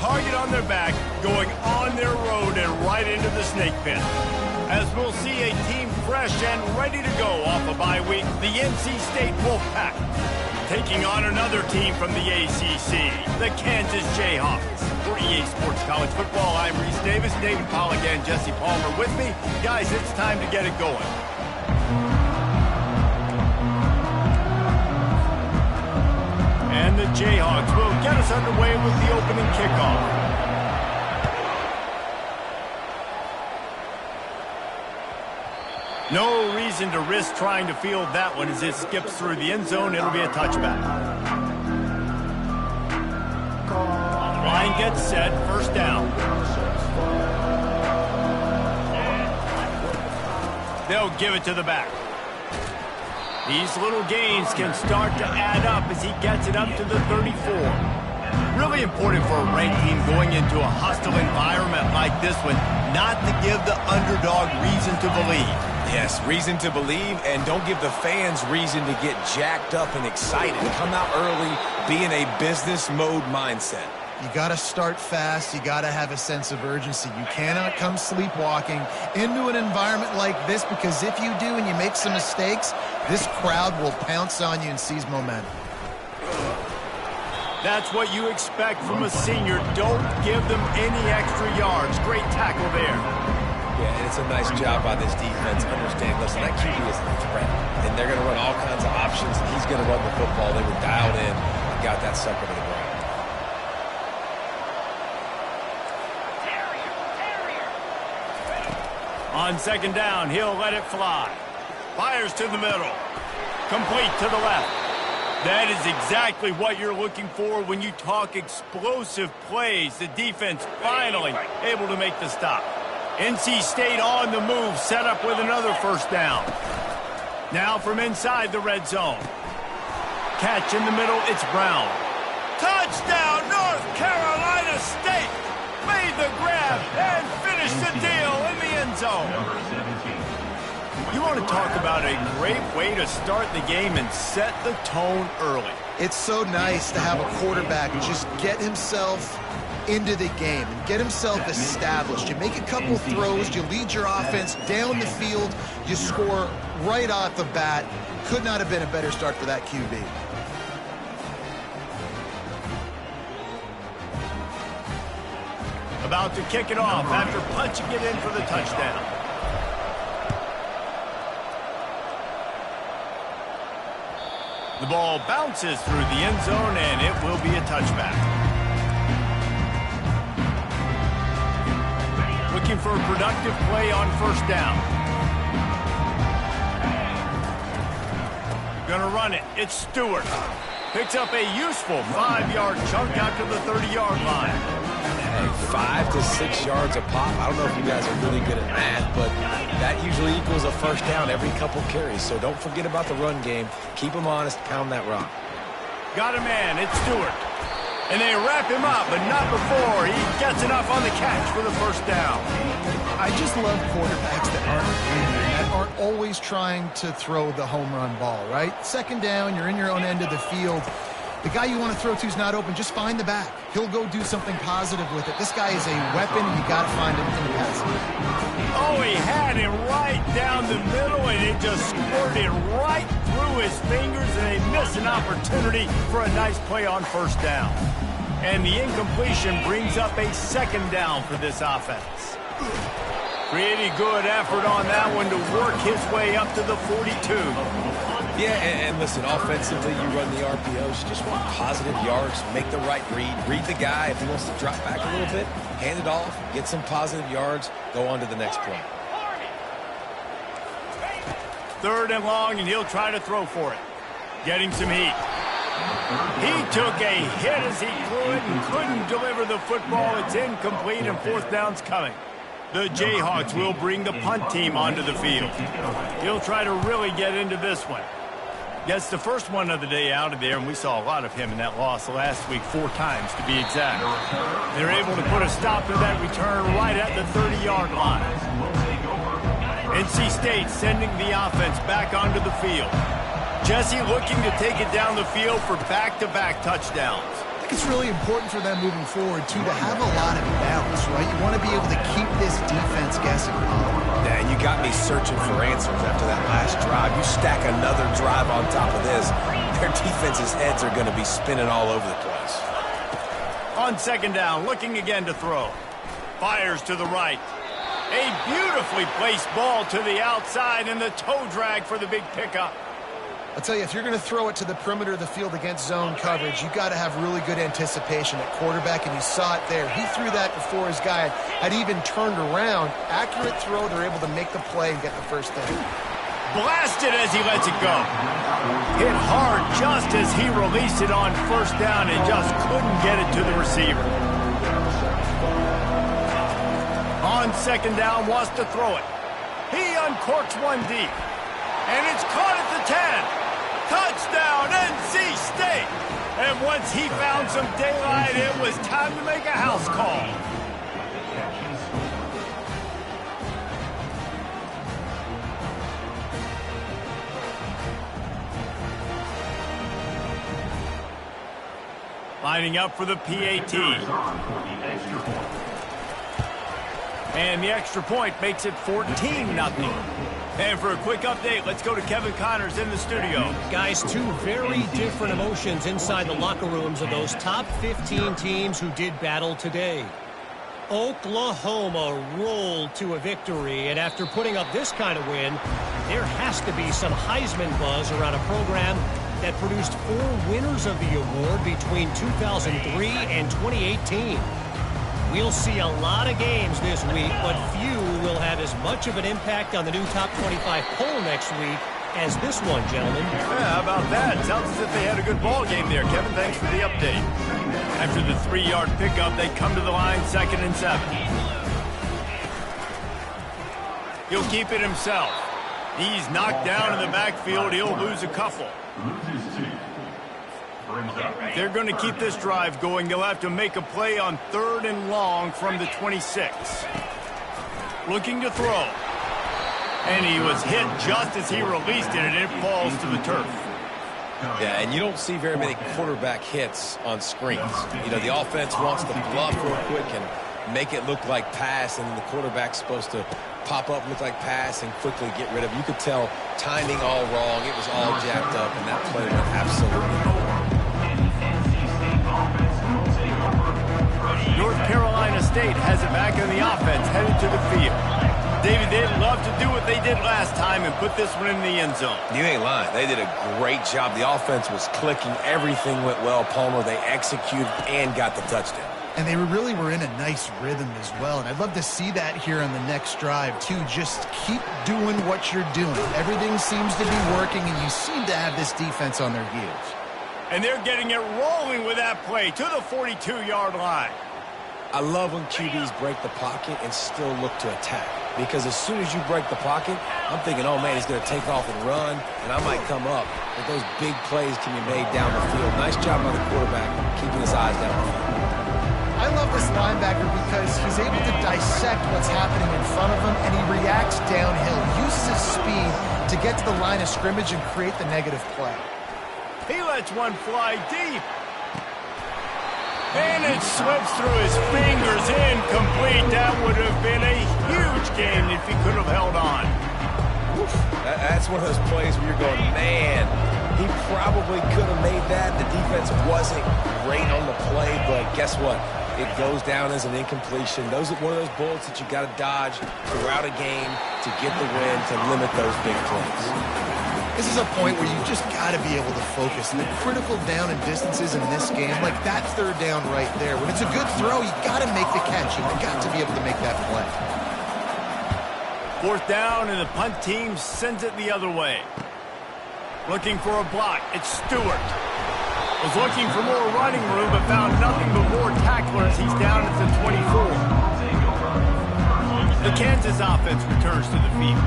target on their back, going on their road and right into the snake pit. As we'll see a team fresh and ready to go off a bye week, the NC State Wolfpack, taking on another team from the ACC, the Kansas Jayhawks. For EA Sports College Football, I'm Reese Davis, David Pollack and Jesse Palmer with me. Guys, it's time to get it going. And the Jayhawks will get us underway with the opening kickoff. No reason to risk trying to field that one as it skips through the end zone. It'll be a touchback. Line gets set, first down. They'll give it to the back. These little gains can start to add up as he gets it up to the 34. Really important for a ranked team going into a hostile environment like this one, not to give the underdog reason to believe. Yes, reason to believe, and don't give the fans reason to get jacked up and excited. Come out early, be in a business mode mindset. You got to start fast. You got to have a sense of urgency. You cannot come sleepwalking into an environment like this, because if you do and you make some mistakes, this crowd will pounce on you and seize momentum. That's what you expect from a senior. Don't give them any extra yards. Great tackle there. Yeah, and it's a nice job by this defense. Understand, listen, that QB is a threat, and they're going to run all kinds of options, and he's going to run the football. They were dialed in and got that sucker to the ground. On second down, he'll let it fly. Fires to the middle. Complete to the left. That is exactly what you're looking for when you talk explosive plays. The defense finally able to make the stop. NC State on the move, set up with another first down. Now from inside the red zone. Catch in the middle, it's Brown. Touchdown, North Carolina State! Made the grab and finished the deal in the end zone. You want to talk about a great way to start the game and set the tone early. It's so nice to have a quarterback just get himself into the game and get himself established. You make a couple throws, you lead your offense down the field, you score right off the bat. Could not have been a better start for that QB. About to kick it off after punching it in for the touchdown. The ball bounces through the end zone, and it will be a touchback. Looking for a productive play on first down. Gonna run it. It's Stewart. Picks up a useful 5-yard chunk out to the 30-yard line. Hey, 5 to 6 yards a pop. I don't know if you guys are really good at math, but that usually equals a first down every couple carries. So don't forget about the run game. Keep them honest. Pound that rock. Got a man. It's Stewart. And they wrap him up, but not before he gets enough on the catch for the first down. I just love quarterbacks that aren't always trying to throw the home run ball, right? Second down, you're in your own end of the field. The guy you want to throw to is not open. Just find the back. He'll go do something positive with it. This guy is a weapon, and you got to find him in the pass. Oh, he had it right down the middle, and it just squirted right through his fingers, and they missed an opportunity for a nice play on first down. And the incompletion brings up a second down for this offense. Pretty good effort on that one to work his way up to the 42. Yeah, and listen, offensively, you run the RPOs. You just want positive yards, make the right read. Read the guy. If he wants to drop back a little bit, hand it off, get some positive yards, go on to the next play. Third and long, and he'll try to throw for it. Getting some heat. He took a hit as he threw it and couldn't deliver the football. It's incomplete, and fourth down's coming. The Jayhawks will bring the punt team onto the field. He'll try to really get into this one. Gets the first one of the day out of there, and we saw a lot of him in that loss last week, 4 times to be exact. They're able to put a stop to that return right at the 30-yard line. NC State sending the offense back onto the field. Jesse looking to take it down the field for back-to-back touchdowns. think it's really important for them moving forward, too, to have a lot of balance, right? You want to be able to keep this defense guessing. Yeah, and you got me searching for answers after that last drive. You stack another drive on top of this, their defense's heads are going to be spinning all over the place. On second down, looking again to throw. Fires to the right. A beautifully placed ball to the outside and the toe drag for the big pickup. I'll tell you, if you're going to throw it to the perimeter of the field against zone coverage, you got to have really good anticipation at quarterback, and you saw it there. He threw that before his guy had even turned around. Accurate throw, they're able to make the play and get the first down. Blasted as he lets it go. Hit hard just as he released it on first down and just couldn't get it to the receiver. On second down, wants to throw it. He uncorks one deep. And it's caught at the 10. Touchdown, NC State! And once he found some daylight, it was time to make a house call. Lining up for the PAT. And the extra point makes it 14-0. And for a quick update, let's go to Kevin Connors in the studio. Guys, two very different emotions inside the locker rooms of those top 15 teams who did battle today. Oklahoma rolled to a victory, and after putting up this kind of win, there has to be some Heisman buzz around a program that produced 4 winners of the award between 2003 and 2018. We'll see a lot of games this week, but few will have as much of an impact on the new top 25 poll next week as this one, gentlemen. Yeah, how about that? Sounds as if they had a good ball game there. Kevin, thanks for the update. After the 3-yard pickup, they come to the line 2nd and 7. He'll keep it himself. He's knocked down in the backfield. He'll lose a couple. They're going to keep this drive going. They'll have to make a play on 3rd and long from the 26. Looking to throw. And he was hit just as he released it, and it falls to the turf. Yeah, and you don't see very many quarterback hits on screens. You know, the offense wants to bluff real quick and make it look like pass, and the quarterback's supposed to pop up, look like pass, and quickly get rid of it. You could tell timing all wrong. It was all jacked up, and that play went absolutely nowhere. North Carolina State has it back in the offense, headed to the field. David, they'd love to do what they did last time and put this one in the end zone. You ain't lying. They did a great job. The offense was clicking. Everything went well, Palmer. They executed and got the touchdown. And they really were in a nice rhythm as well. And I'd love to see that here on the next drive, too. Just keep doing what you're doing. Everything seems to be working, and you seem to have this defense on their heels. And they're getting it rolling with that play to the 42-yard line. I love when QBs break the pocket and still look to attack. Because as soon as you break the pocket, I'm thinking, oh, man, he's going to take off and run, and I might come up. But those big plays can be made down the field. Nice job by the quarterback keeping his eyes down the field. I love this linebacker because he's able to dissect what's happening in front of him, and he reacts downhill, uses his speed to get to the line of scrimmage and create the negative play. He lets one fly deep. And it slips through his fingers, incomplete. That would have been a huge gain if he could have held on. That's one of those plays where you're going, man, he probably could have made that. The defense wasn't great on the play, but guess what? It goes down as an incompletion. Those are one of those bullets that you got to dodge throughout a game to get the win, to limit those big plays. This is a point where you just got to be able to focus. And the critical down and distances in this game, like that 3rd down right there. When it's a good throw, you got to make the catch. You've got to be able to make that play. 4th down, and the punt team sends it the other way. Looking for a block. It's Stewart. Was looking for more running room, but found nothing but more tacklers. He's down at the 24. The Kansas offense returns to the field.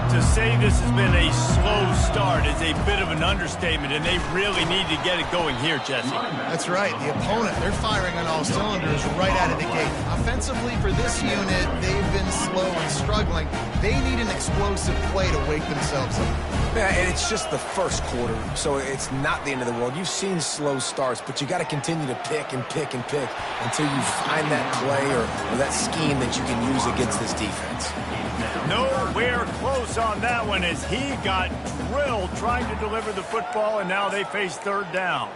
To say this has been a slow start is a bit of an understatement, and they really need to get it going here, Jesse. That's right. The opponent, they're firing on all cylinders right out of the gate. A offensively for this unit, they've been slow and struggling. They need an explosive play to wake themselves up. Yeah, and it's just the first quarter, so it's not the end of the world. You've seen slow starts, but you got to continue to pick and pick and pick until you find that play or that scheme that you can use against this defense. Nowhere close on that one as he got drilled trying to deliver the football, and now they face third down.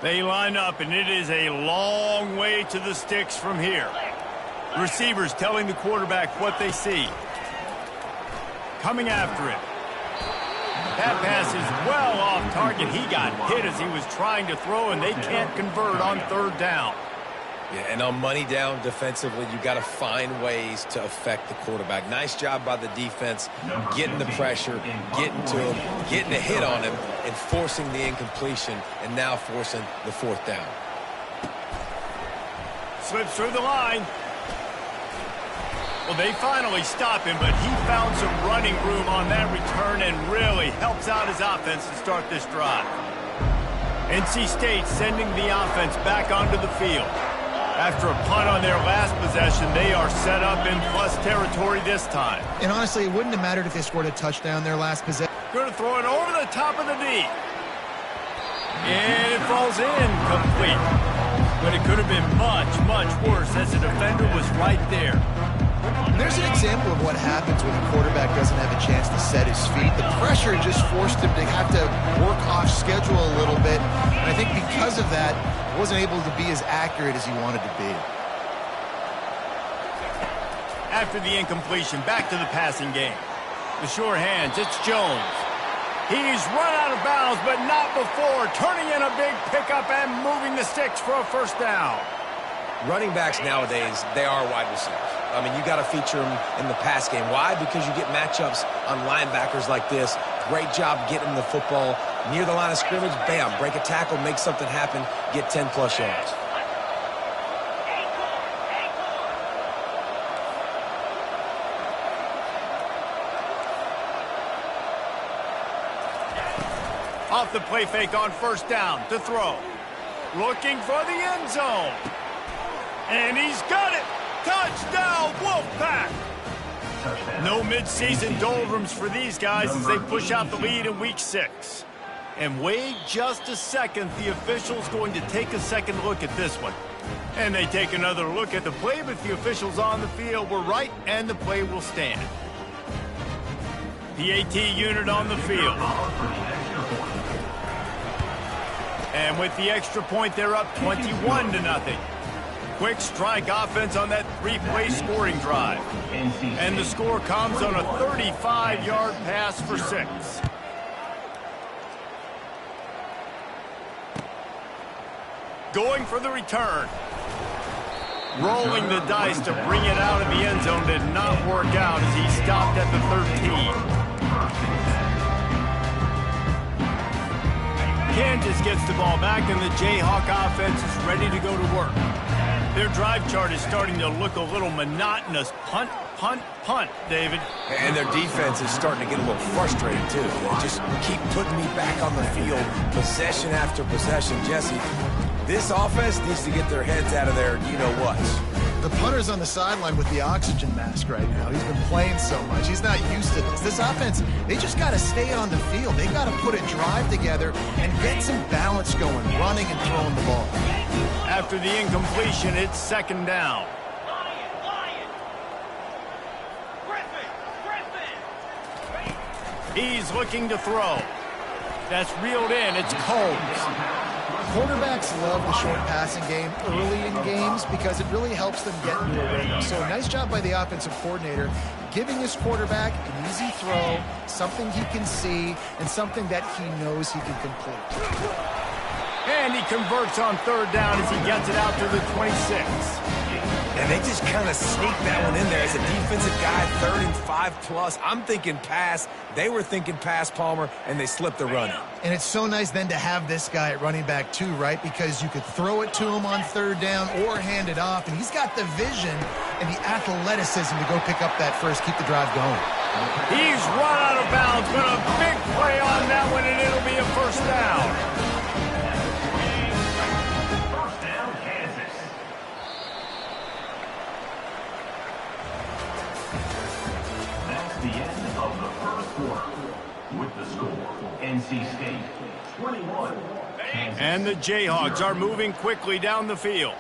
They line up, and it is a long way to the sticks from here. Receivers telling the quarterback what they see. Coming after it. That pass is well off target. He got hit as he was trying to throw, and they can't convert on third down. Yeah, and on money down defensively, you got to find ways to affect the quarterback. Nice job by the defense, getting the pressure, getting to him, getting a hit on him, and forcing the incompletion, and now forcing the fourth down. Slips through the line. Well, they finally stop him, but he found some running room on that return and really helps out his offense to start this drive. NC State sending the offense back onto the field. After a punt on their last possession, they are set up in plus territory this time. And honestly, it wouldn't have mattered if they scored a touchdown their last possession. Going to throw it over the top of the D. And it falls incomplete. But it could have been much, much worse as the defender was right there. And there's an example of what happens when the quarterback doesn't have a chance to set his feet. The pressure just forced him to have to work off schedule a little bit. And I think because of that, wasn't able to be as accurate as he wanted to be. After the incompletion, back to the passing game. The sure hands, it's Jones. He's run out of bounds, but not before. Turning in a big pickup and moving the sticks for a first down. Running backs nowadays, they are wide receivers. I mean, you got to feature them in the pass game. Why? Because you get matchups on linebackers like this. Great job getting the football near the line of scrimmage. Bam, break a tackle, make something happen, get 10-plus yards. Off the play fake on first down to throw. Looking for the end zone. And he's got it. Touchdown, Wolfpack. No midseason doldrums for these guys as they push out the lead in Week 6. And wait just a second. The official's going to take a second look at this one. And they take another look at the play, but the officials on the field were right, and the play will stand. PAT unit on the field. And with the extra point, they're up 21-0. Quick strike offense on that three-play scoring drive. And the score comes on a 35-yard pass for 6. Going for the return. Rolling the dice to bring it out of the end zone did not work out as he stopped at the 13. Kansas gets the ball back, and the Jayhawk offense is ready to go to work. Their drive chart is starting to look a little monotonous. Punt, punt, punt, David. And their defense is starting to get a little frustrated, too. They just keep putting me back on the field, possession after possession. Jesse, this offense needs to get their heads out of their you-know-whats. The punter's on the sideline with the oxygen mask right now. He's been playing so much. He's not used to this. This offense, they just got to stay on the field. They got to put a drive together and get some balance going, running and throwing the ball. After the incompletion, it's second down. He's looking to throw. That's reeled in. It's Combs. Quarterbacks love the short passing game early in games because it really helps them get into a rhythm. So nice job by the offensive coordinator giving his quarterback an easy throw, something he can see, and something that he knows he can complete. And he converts on third down as he gets it out to the 26. And they just kind of sneak that one in there as a defensive guy, 3rd and 5+. I'm thinking pass. They were thinking pass, Palmer, and they slipped the run in. And it's so nice then to have this guy at running back too, right? Because you could throw it to him on third down or hand it off. And he's got the vision and the athleticism to go pick up that first, keep the drive going. He's run out of bounds, but a big play on that one, and it'll be a first down. And the Jayhawks are moving quickly down the field.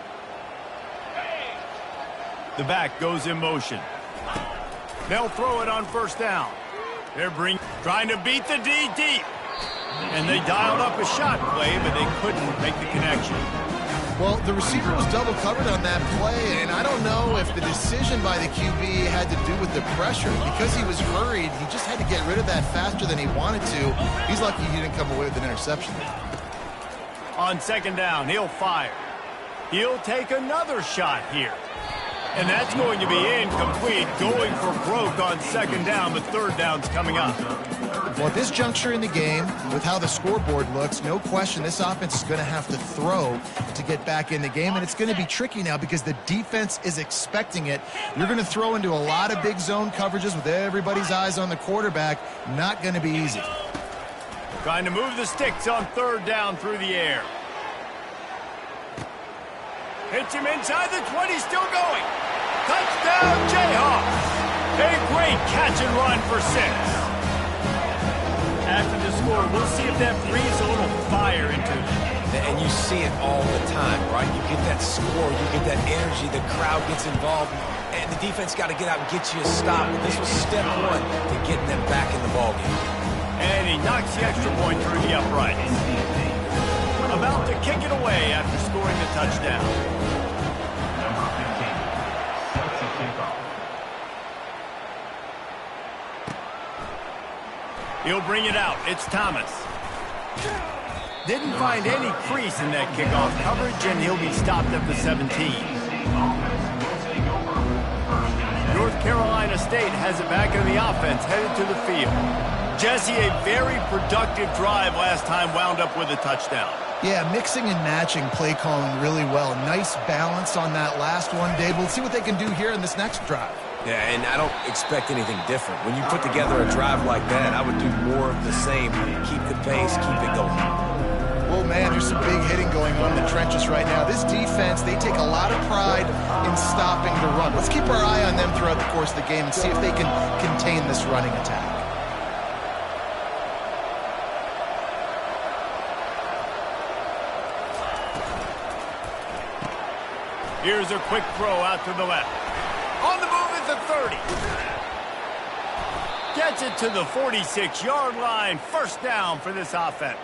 The back goes in motion. They'll throw it on first down. They're trying to beat the D deep. And they dialed up a shot play, but they couldn't make the connection. Well, the receiver was double covered on that play, and I don't know if the decision by the QB had to do with the pressure. Because he was hurried, he just had to get rid of that faster than he wanted to. He's lucky he didn't come away with an interception. On second down, he'll fire. He'll take another shot here. And that's going to be incomplete, going for broke on second down, but third down's coming up. Well, at this juncture in the game, with how the scoreboard looks, no question this offense is going to have to throw to get back in the game, and it's going to be tricky now because the defense is expecting it. You're going to throw into a lot of big zone coverages with everybody's eyes on the quarterback. Not going to be easy. Trying to move the sticks on third down through the air. Hits him inside the 20, still going. Touchdown, Jayhawks. A great catch and run for 6. After the score, we'll see if that breathes a little fire into it. And you see it all the time, right? You get that score, you get that energy, the crowd gets involved, and the defense got to get out and get you a stop. But this was step one to getting them back in the ballgame. And he knocks the extra point through the uprights. About to kick it away after scoring the touchdown. He'll bring it out. It's Thomas. Didn't find any crease in that kickoff coverage, and he'll be stopped at the 17. North Carolina State has it back in the offense, headed to the field. Jesse, a very productive drive last time, wound up with a touchdown. Yeah, mixing and matching play calling really well. Nice balance on that last one, Dave. We'll see what they can do here in this next drive. Yeah, and I don't expect anything different. When you put together a drive like that, I would do more of the same. Keep the pace, keep it going. Well, man, there's some big hitting going on in the trenches right now. This defense, they take a lot of pride in stopping the run. Let's keep our eye on them throughout the course of the game and see if they can contain this running attack. Here's a quick throw out to the left. On the move at the 30. Gets it to the 46-yard line. First down for this offense.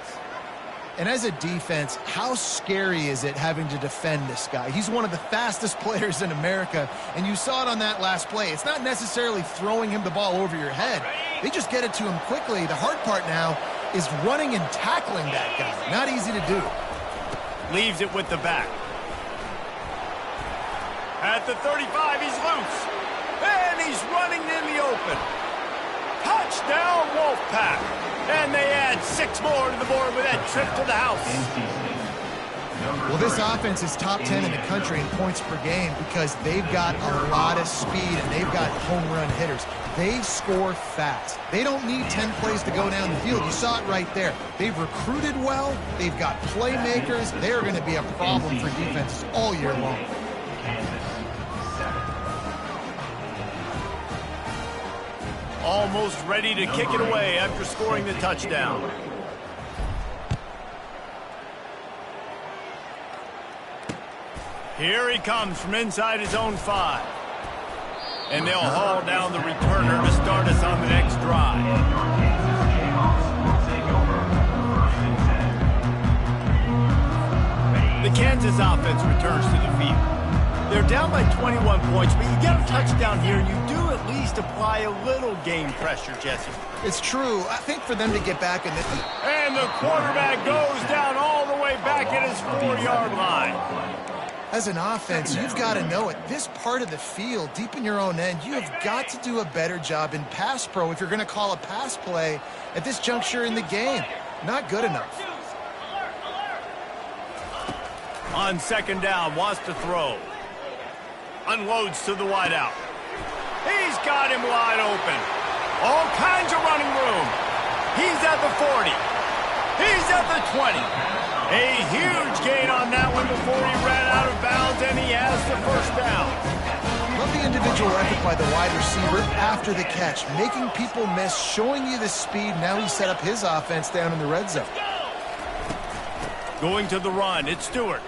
And as a defense, how scary is it having to defend this guy? He's one of the fastest players in America, and you saw it on that last play. It's not necessarily throwing him the ball over your head. They just get it to him quickly. The hard part now is running and tackling that guy. Not easy to do. Leaves it with the back. At the 35, he's loose. And he's running in the open. Touchdown, Wolfpack. And they add 6 more to the board with that trip to the house. Well, this offense is top 10 in the country in points per game because they've got a lot of speed and they've got home run hitters. They score fast. They don't need 10 plays to go down the field. You saw it right there. They've recruited well. They've got playmakers. They're going to be a problem for defenses all year long. Almost ready to kick it away after scoring the touchdown. Here he comes from inside his own 5. And they'll haul down the returner to start us on the next drive. The Kansas offense returns to the field. They're down by 21 points, but you get a touchdown here, and you do at least apply a little game pressure, Jesse. It's true. I think for them to get back in the... And the quarterback goes down all the way back at his 4-yard line. As an offense, you've got to know it. This part of the field, deep in your own end, you have got to do a better job in pass pro if you're going to call a pass play at this juncture in the game. Not good enough. On second down, wants to throw. Unloads to the wideout. He's got him wide open. All kinds of running room. He's at the 40. He's at the 20. A huge gain on that one before he ran out of bounds, and he has the first down. Love the individual visual effort by the wide receiver after the catch, making people miss, showing you the speed. Now he set up his offense down in the red zone. Going to the run, it's Stewart.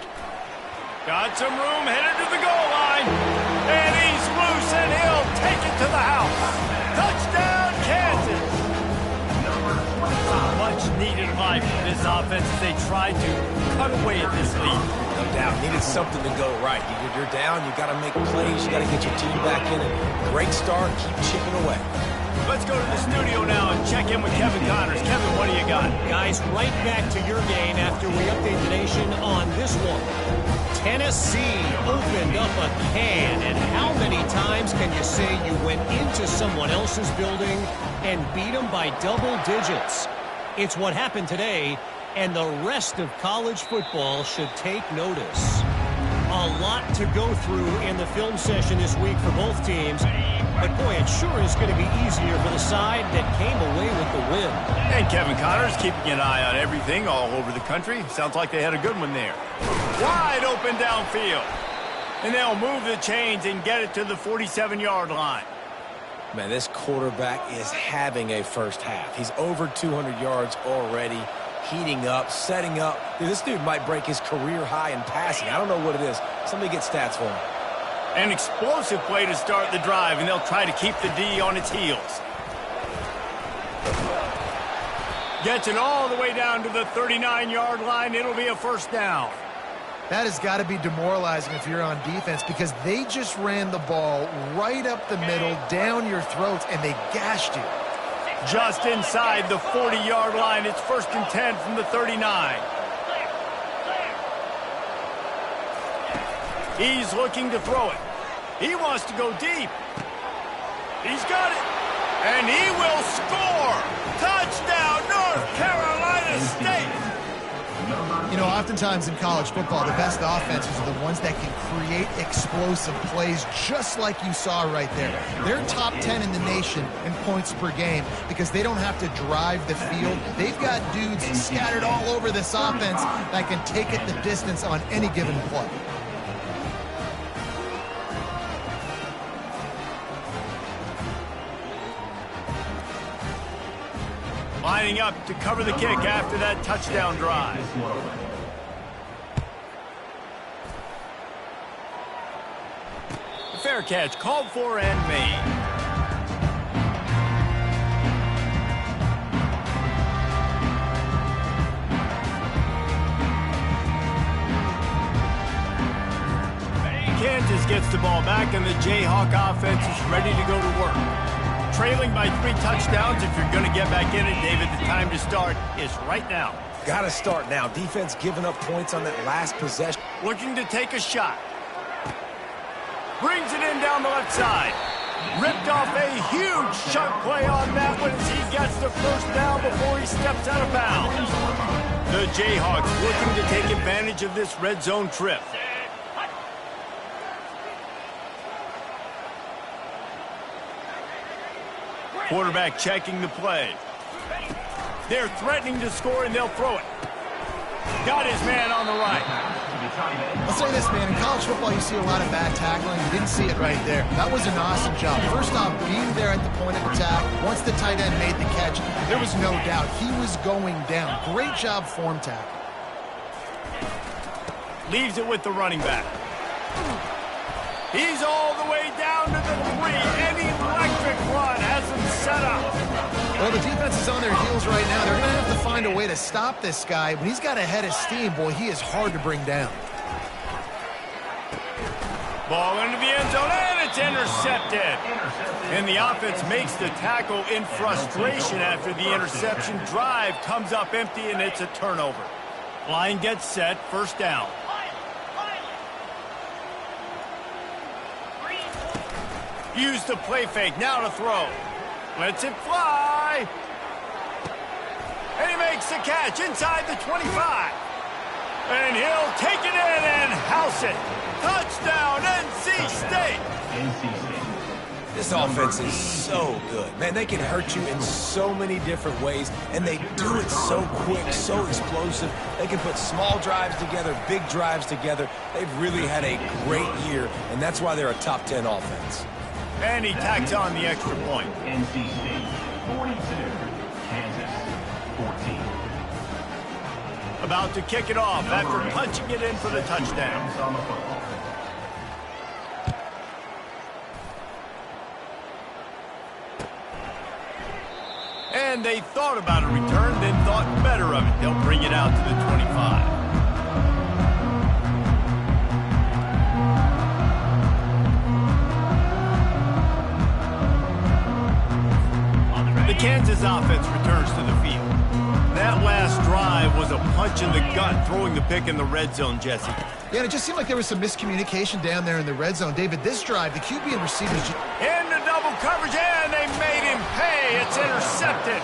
Got some room, headed to the goal line. And he's loose, and he'll take it to the house. Touchdown, Kansas. Much needed life for this offense as they tried to cut away at this lead. No doubt. Needed something to go right. You're down. You got to make plays. You got to get your team back in it. Great start. Keep chipping away. Let's go to the studio now and check in with Kevin Connors. Kevin, what do you got? Guys, right back to your game after we update the nation on this one. Tennessee opened up a can, and how many times can you say you went into someone else's building and beat them by double digits? It's what happened today, and the rest of college football should take notice. A lot to go through in the film session this week for both teams, but boy, it sure is going to be easier for the side that came away with the win. And Kevin Connors keeping an eye on everything all over the country. Sounds like they had a good one there. Wide open downfield. And they'll move the chains and get it to the 47-yard line. Man, this quarterback is having a first half. He's over 200 yards already, heating up, setting up. Dude, this dude might break his career high in passing. I don't know what it is. Somebody get stats for him. An explosive play to start the drive, and they'll try to keep the D on its heels. Gets it all the way down to the 39-yard line. It'll be a first down. That has got to be demoralizing if you're on defense, because they just ran the ball right up the middle, down your throats, and they gashed you. Just inside the 40-yard line. It's 1st and 10 from the 39. He's looking to throw it. He wants to go deep. He's got it. And he will score. Touchdown, North Carolina State. You know, oftentimes in college football, the best offenses are the ones that can create explosive plays, just like you saw right there. They're top 10 in the nation in points per game because they don't have to drive the field. They've got dudes scattered all over this offense that can take it the distance on any given play. Lining up to cover the kick after that touchdown drive. Fair catch, called for and made. Kansas gets the ball back, and the Jayhawk offense is ready to go to work. Trailing by 3 touchdowns. If you're going to get back in it, David, the time to start is right now. Got to start now. Defense giving up points on that last possession. Looking to take a shot. Brings it in down the left side. Ripped off a huge chunk play on that one as he gets the first down before he steps out of bounds. The Jayhawks looking to take advantage of this red zone trip. Quarterback checking the play. They're threatening to score, and they'll throw it. Got his man on the right. I'll say this, man. In college football, you see a lot of bad tackling. You didn't see it right there. That was an awesome job. First off, being there at the point of attack. Once the tight end made the catch, there was no doubt he was going down. Great job form tackle. Leaves it with the running back. He's all the way down to the 3. An electric run has him set up. Well, the defense is on their heels right now. They're going to have to find a way to stop this guy. When he's got a head of steam, boy, he is hard to bring down. Ball into the end zone, and it's intercepted. And the offense makes the tackle in frustration after the interception. Drive comes up empty, and it's a turnover. Line gets set, first down. Use the play fake, now to throw. Lets it fly. And he makes the catch inside the 25. And he'll take it in and house it. Touchdown, NC State. This offense is so good. Man, they can hurt you in so many different ways, and they do it so quick, so explosive. They can put small drives together, big drives together. They've really had a great year, and that's why they're a top 10 offense. And he tacks on the extra point. NC State 42, Kansas 14. About to kick it off after punching it in for the touchdown. And they thought about a return, then thought better of it. They'll bring it out to the 25. The Kansas offense returns to the field. That last drive was a punch in the gut, throwing the pick in the red zone, Jesse. Yeah, and it just seemed like there was some miscommunication down there in the red zone. David, this drive, the QB and receivers just... Into double coverage, and they made him pay. It's intercepted.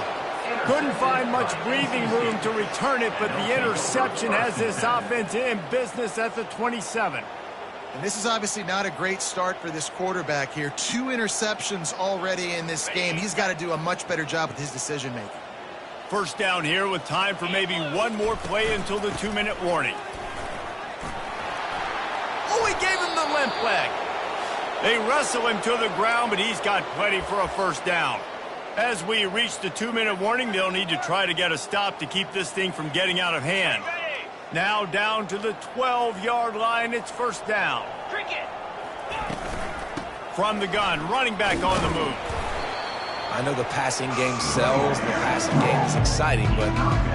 Couldn't find much breathing room to return it, but the interception has this offense in business at the 27. And this is obviously not a great start for this quarterback here. 2 interceptions already in this game. He's got to do a much better job with his decision-making. First down here with time for maybe one more play until the 2-minute warning. Oh, he gave him the limp leg. They wrestle him to the ground, but he's got plenty for a first down. As we reach the 2-minute warning, they'll need to try to get a stop to keep this thing from getting out of hand. Now down to the 12-yard line, it's first down. From the gun, running back on the move. I know the passing game sells, the passing game is exciting, but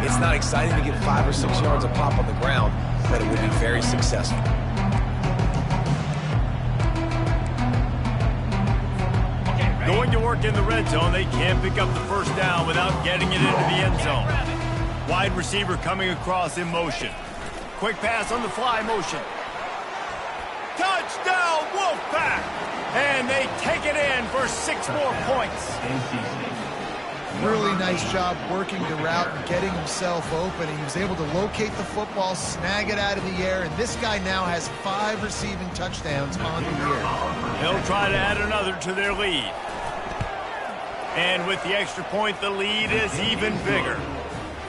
it's not exciting to get 5 or 6 yards a pop on the ground, but it would be very successful. Going to work in the red zone, they can't pick up the first down without getting it into the end zone. Wide receiver coming across in motion. Quick pass on the fly motion. Touchdown, Wolfpack! And they take it in for 6 more points. Really nice job working the route and getting himself open. He was able to locate the football, snag it out of the air, and this guy now has 5 receiving touchdowns on the year. They'll try to add another to their lead. And with the extra point, the lead is even bigger.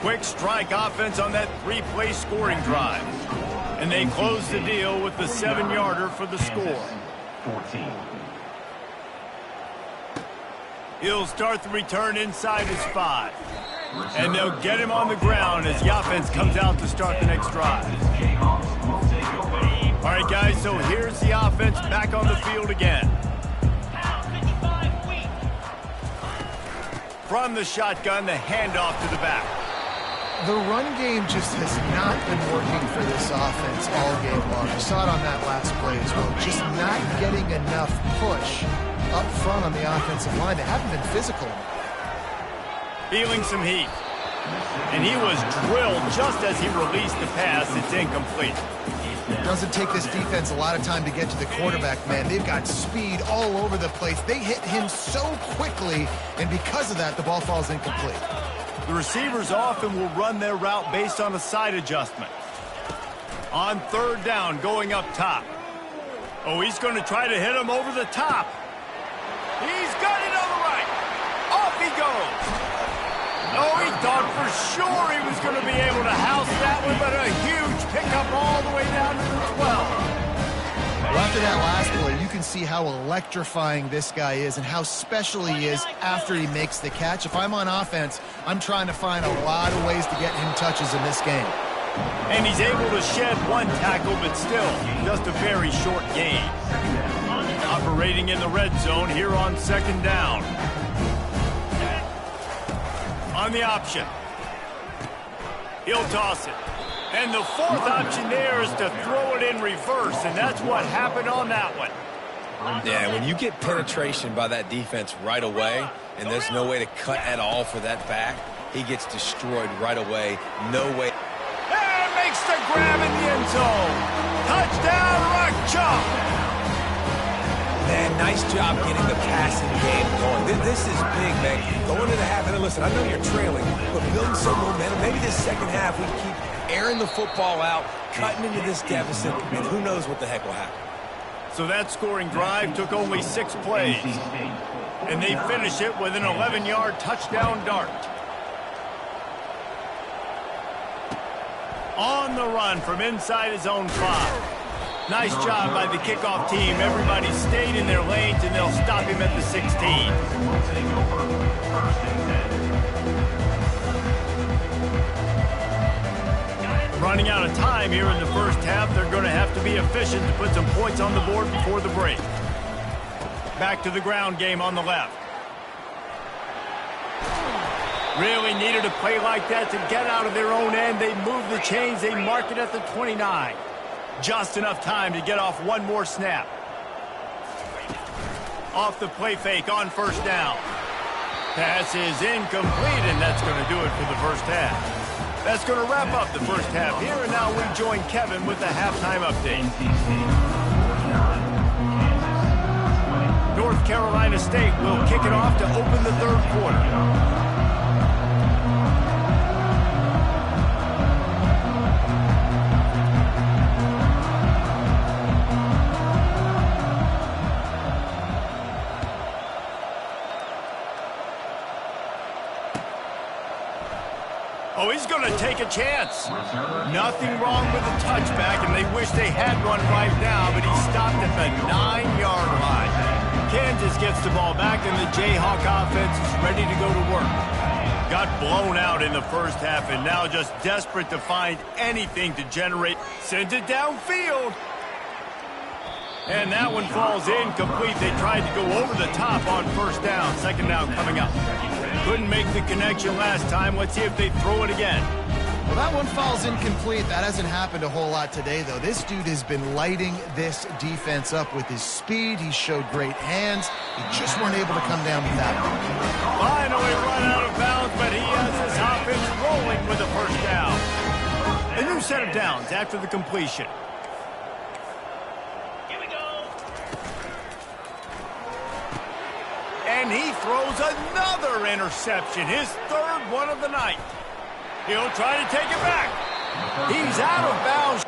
Quick strike offense on that 3-play scoring drive. And they close the deal with the 7-yarder for the score. 14. He'll start the return inside his 5. And they'll get him on the ground as the offense comes out to start the next drive. All right, guys, so here's the offense back on the field again. From the shotgun, the handoff to the back. The run game just has not been working for this offense all game long. You saw it on that last play as well. Just not getting enough push up front on the offensive line. They haven't been physical. Feeling some heat. And he was drilled just as he released the pass. It's incomplete. It doesn't take this defense a lot of time to get to the quarterback, man. They've got speed all over the place. They hit him so quickly, and because of that, the ball falls incomplete. The receivers often will run their route based on a side adjustment. On 3rd down, going up top. Oh, he's going to try to hit him over the top. He's got it on the right. Off he goes. Oh, he thought for sure he was going to be able to house that one, but a huge pickup all the way down to the 12. Well, after that last play, you can see how electrifying this guy is and how special he is after he makes the catch. If I'm on offense, I'm trying to find a lot of ways to get him touches in this game. And he's able to shed 1 tackle, but still just a very short gain. Operating in the red zone here on 2nd down. On the option. He'll toss it. And the 4th option there is to throw it in reverse, and that's what happened on that one. Yeah, when you get penetration by that defense right away, and there's no way to cut at all for that back, he gets destroyed right away. No way. And makes the grab in the end zone. Touchdown, Ncaa. Man, nice job getting the passing game going. This is big, man. Going into the half, and listen, I know you're trailing, but building some momentum. Maybe this second half we keep airing the football out, cutting into this deficit, and who knows what the heck will happen. So that scoring drive took only 6 plays, and they finish it with an 11-yard touchdown dart. On the run from inside his own 5. Nice job by the kickoff team. Everybody stayed in their lanes, and they'll stop him at the 16. Running out of time here in the first half. They're going to have to be efficient to put some points on the board before the break. Back to the ground game on the left. Really needed a play like that to get out of their own end. They move the chains. They mark it at the 29. Just enough time to get off one more snap. Off the play fake on first down. Pass is incomplete, and that's going to do it for the first half. That's going to wrap up the first half here, and now we join Kevin with the halftime update. North Carolina State will kick it off to open the third quarter. Oh, he's going to take a chance. Nothing wrong with the touchback, and they wish they had one right now, but he stopped at the 9-yard line. Kansas gets the ball back, and the Jayhawk offense is ready to go to work. Got blown out in the first half, and now just desperate to find anything to generate. Sends it downfield. And that one falls incomplete. They tried to go over the top on first down. Second down coming up. Couldn't make the connection last time. Let's see if they throw it again. Well, that one falls incomplete. That hasn't happened a whole lot today, though. This dude has been lighting this defense up with his speed. He showed great hands. He just weren't able to come down with that one. Finally run out of bounds, but he has his offense rolling with a first down. A new set of downs after the completion. And he throws another interception, his third one of the night. He'll try to take it back. He's out of bounds.